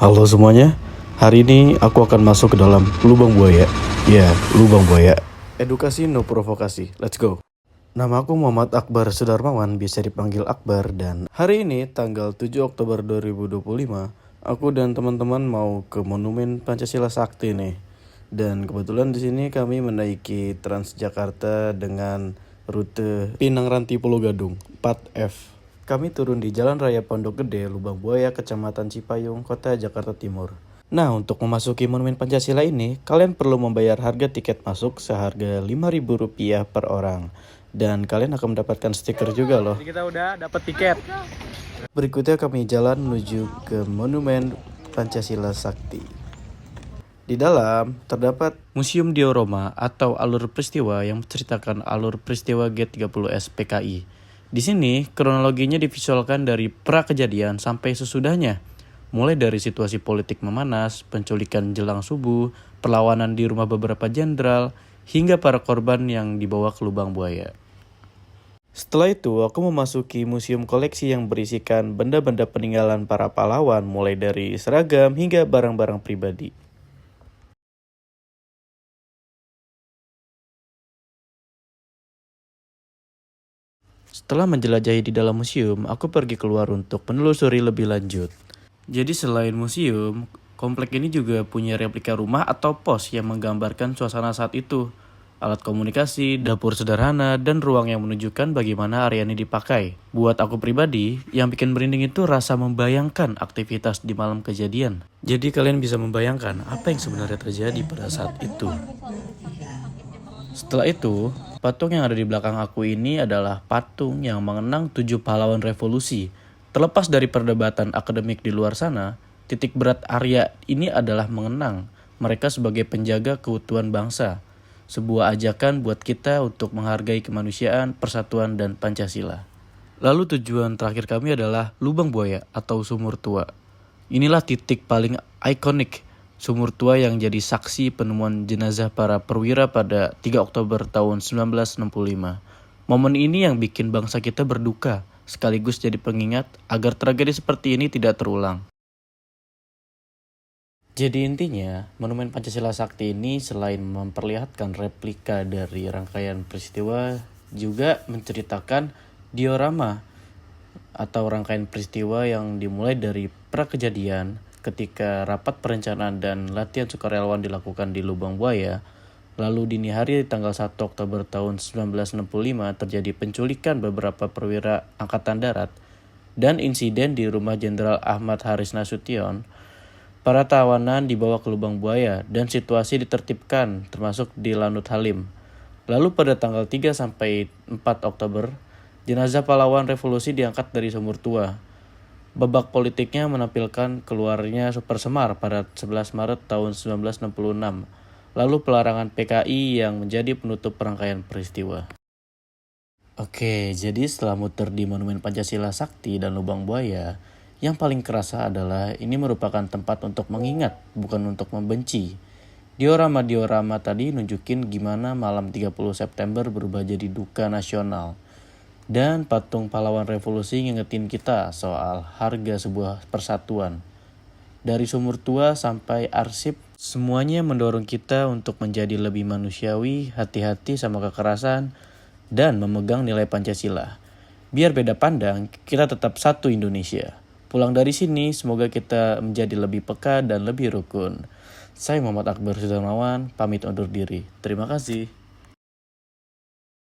Halo semuanya, hari ini aku akan masuk ke dalam lubang buaya. Ya, lubang buaya. Edukasi no provokasi, let's go. Nama aku Muhammad Akbar Sudarmawan, biasa dipanggil Akbar, dan hari ini tanggal 7 Oktober 2025, aku dan teman-teman mau ke Monumen Pancasila Sakti nih. Dan kebetulan di sini kami menaiki Transjakarta dengan rute Pinang Ranti Pulau Gadung, 4F. Kami turun di Jalan Raya Pondok Gede, Lubang Buaya, Kecamatan Cipayung, Kota Jakarta Timur. Nah, untuk memasuki Monumen Pancasila ini, kalian perlu membayar harga tiket masuk seharga Rp5.000 per orang. Dan kalian akan mendapatkan stiker juga loh. Jadi kita udah dapat tiket. Berikutnya kami jalan menuju ke Monumen Pancasila Sakti. Di dalam terdapat Museum Diorama atau alur peristiwa yang menceritakan alur peristiwa G30S PKI. Di sini kronologinya divisualkan dari pra-kejadian sampai sesudahnya, mulai dari situasi politik memanas, penculikan jelang subuh, perlawanan di rumah beberapa jenderal, hingga para korban yang dibawa ke lubang buaya. Setelah itu, aku memasuki museum koleksi yang berisikan benda-benda peninggalan para pahlawan, mulai dari seragam hingga barang-barang pribadi. Setelah menjelajahi di dalam museum, aku pergi keluar untuk menelusuri lebih lanjut. Jadi selain museum, komplek ini juga punya replika rumah atau pos yang menggambarkan suasana saat itu. Alat komunikasi, dapur sederhana, dan ruang yang menunjukkan bagaimana area ini dipakai. Buat aku pribadi, yang bikin merinding itu rasa membayangkan aktivitas di malam kejadian. Jadi kalian bisa membayangkan apa yang sebenarnya terjadi pada saat itu. Setelah itu, patung yang ada di belakang aku ini adalah patung yang mengenang 7 pahlawan revolusi. Terlepas dari perdebatan akademik di luar sana, titik berat Arya ini adalah mengenang mereka sebagai penjaga keutuhan bangsa. Sebuah ajakan buat kita untuk menghargai kemanusiaan, persatuan, dan Pancasila. Lalu tujuan terakhir kami adalah Lubang Buaya atau Sumur Tua. Inilah titik paling ikonik Sumur Tua yang jadi saksi penemuan jenazah para perwira pada 3 Oktober tahun 1965. Momen ini yang bikin bangsa kita berduka, sekaligus jadi pengingat agar tragedi seperti ini tidak terulang. Jadi intinya, Monumen Pancasila Sakti ini selain memperlihatkan replika dari rangkaian peristiwa, juga menceritakan diorama atau rangkaian peristiwa yang dimulai dari pra-kejadian ketika rapat perencanaan dan latihan sukarelawan dilakukan di Lubang Buaya. Lalu dini hari tanggal 1 Oktober tahun 1965 terjadi penculikan beberapa perwira Angkatan Darat dan insiden di rumah Jenderal Ahmad Haris Nasution. Para tawanan dibawa ke Lubang Buaya dan situasi ditertibkan termasuk di Lanut Halim. Lalu pada tanggal 3 sampai 4 Oktober, jenazah pahlawan revolusi diangkat dari Sumur Tua. Babak politiknya menampilkan keluarnya Super Semar pada 11 Maret tahun 1966, lalu pelarangan PKI yang menjadi penutup rangkaian peristiwa. Oke, jadi setelah muter di Monumen Pancasila Sakti dan Lubang Buaya, yang paling kerasa adalah ini merupakan tempat untuk mengingat, bukan untuk membenci. Diorama-diorama tadi nunjukin gimana malam 30 September berubah jadi duka nasional. Dan patung pahlawan revolusi ngingetin kita soal harga sebuah persatuan. Dari Sumur Tua sampai arsip, semuanya mendorong kita untuk menjadi lebih manusiawi, hati-hati sama kekerasan, dan memegang nilai Pancasila. Biar beda pandang, kita tetap satu Indonesia. Pulang dari sini, semoga kita menjadi lebih peka dan lebih rukun. Saya Muhammad Akbar Sudarmawan, pamit undur diri. Terima kasih.